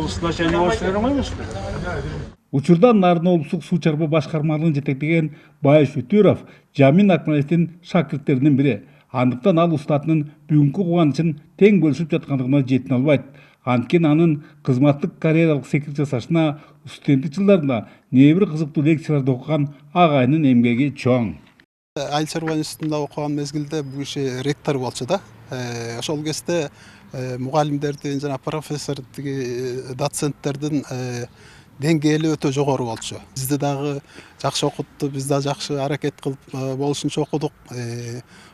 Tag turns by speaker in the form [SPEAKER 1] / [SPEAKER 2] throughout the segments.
[SPEAKER 1] значение ойламаймыз.
[SPEAKER 2] Учурда Нарын облустук суу чарба башкармалыгын жетектеген Бай Шүтүров Жамин Акмалевдин шакирттеринин бири. Андыктан ал устатынын бүгүнкү кубанычын тең бөлүшүп жаткандыгына жетине албайт. Анткени анын кызматтык карьералык секир жасашына студенттик жылдарында небир кызыктуу лекцияларды окуган агайынын эмгеги чоң.
[SPEAKER 3] Айыл чарба институтунда окуган мезгилде бул киши ректор болчу да. Ошол кезде мугалимдердин жана профессордун доценттердин деңгээли өтө жогору болчу. Бизди дагы жакшы окутту, биз да жакшы аракет кылып болушунча окудук.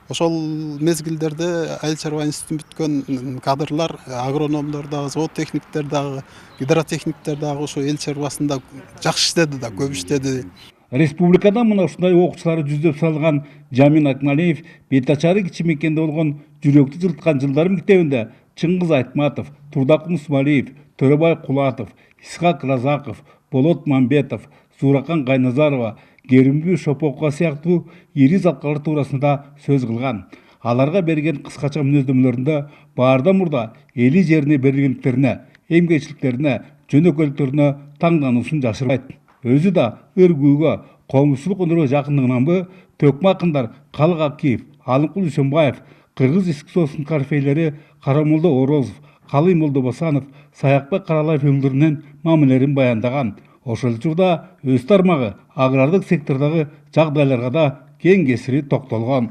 [SPEAKER 3] Ошол мезгилдерде айыл чарба институтун бүткөн кадрлар, агрономдор дагы, завод техниктер дагы, гидротехниктер дагы ошо эл чарбасында жакшы иштеди да, көп иштеди.
[SPEAKER 2] Республикада мына ушундай окуучулары жүздөп салган Жамин Акмалиев бет ачары кичи мекенде болгон жүрөктү жылыткан жылдарым китебинде Чыңгыз Айтматов, Турдакун Усмалиев, Төрөбай Кулатов, Исхак Разаков, Болот Мамбетов, Зуракан Кайназарова, Керимбүй Шопокко сыяктуу ири залкалар туурасында сөз кылган. Аларга берген кыскача мүнөздөмөлөрүндө баардан мурда эли жерине берилгендиктерине, эмгечиликтерине, жөнөкөйлүктөрүнө таңдануусун жашырбайт. Өзү да ыр-күйгө, коомчулук өнөргө жакындыгынанбы Төкмө акындар Калык Акиев, Алымкул Үсөнбаев, Кыргыз ички соцунун корифейлери Карамолдо Орозов, Калый Молдобосанов, Саякбек Каралаев өмүрүнүн мамилелерин баяндаган. Ошол учурда өз тармагы агрардык сектордогу жагдайларга да кең кесири токтолгон.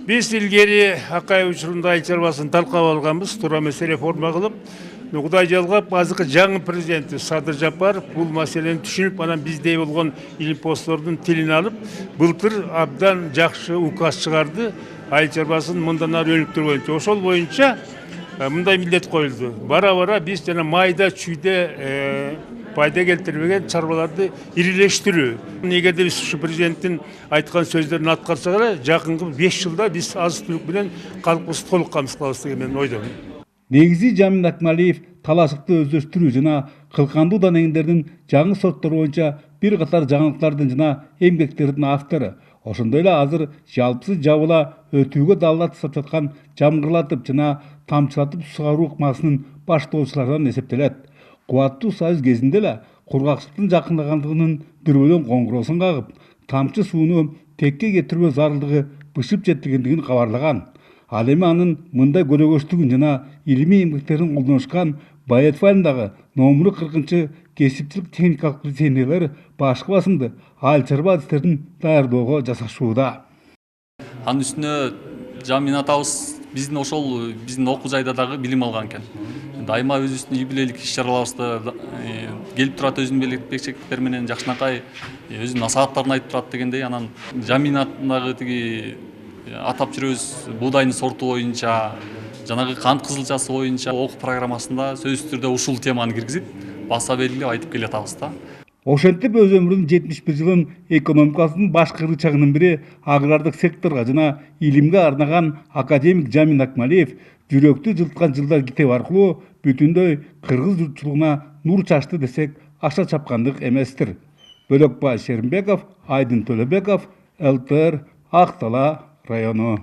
[SPEAKER 1] Биз илгери Акай учурунда айыл чарбасын талкалап алганбыз, туура эмес реформа кылып, Кудай жалгап, азыркы жаңы президенти Садыр Жапаров бул маселени түшүнүп, анан биздей болгон илим посттордун тилин алып, былтыр абдан жакшы указ чыгарды, айыл чарбасын мындан ары өнүктүрүү боюнча. Ошол боюнча мындай милдет коюлду. Бара-бара биз жана майда чүйдө пайда келтирбеген чарбаларды ирилештирүү. Эгерде биз ушу президенттин айткан сөздөрүн аткарсак эле, жакынкы 5 жылда биз азык-түлүк менен калкыбызды толук камсыз кылабыз деген мен ойдомун.
[SPEAKER 2] Негизи Жамин Акмалиев талашыкты өздөштүрүү жана кылкандуу данеңдердин жаңы сорттору боюнча бир катар жаңылыктардын жана эмгектердин автору. Ошондой эле азыр жалпысы жабыла өтүүгө далат жасап жаткан жамгырлатып жана тамчылатып сугаруу ыкмасынын баштоочуларынан эсептелет. Кубаттуу союз кезинде эле кургакчылыктын жакындагандыгынын дүрбөлөң коңгуроосун кагып, тамчы сууну текке кетирүү зарылдыгы бышып жеткендигин кабарлаган. Ал эми анын мындай көнөгөчтүгүн жана илимий эмгектерин колдонушкан Баетов айылындагы номуру 40 кесипчилик техникалык лицензиялар башкы басымды айыл чарба адистерин даярдоого жасашууда.
[SPEAKER 4] Анын үстүнө Жамин атабыз биздин окуу жайда дагы билим алган экен. Дайыма өзүбүздүн юбилейлик иш-чараларыбызда келип турат, өзүнүн белекчектер менен жакшынакай өзүнүн насааттарын айтып турат дегендей, анан Жамин атындагы тиги атап жүрөбүз буудайдын сорту боюнча, жанагы кант кызылчасы боюнча окуу программасында сөзсүз түрдө ушул теманы киргизип, баса белгилеп айтып келе жатабыз да.
[SPEAKER 2] Ошентип өз өмүрүнүн 71 жылын экономикасынын башкы ырычагынын бири агрардык секторго жана илимге арнаган академик Жамин Акмалиев жүрөктү жылыткан жылдар китеби аркылуу бүтүндөй кыргыз журтчулугуна нур чачты десек аша чапкандык эместир. Бөлөкбай Шеримбеков, Айдын Төлөбеков, ЛТР, Ак Дала району.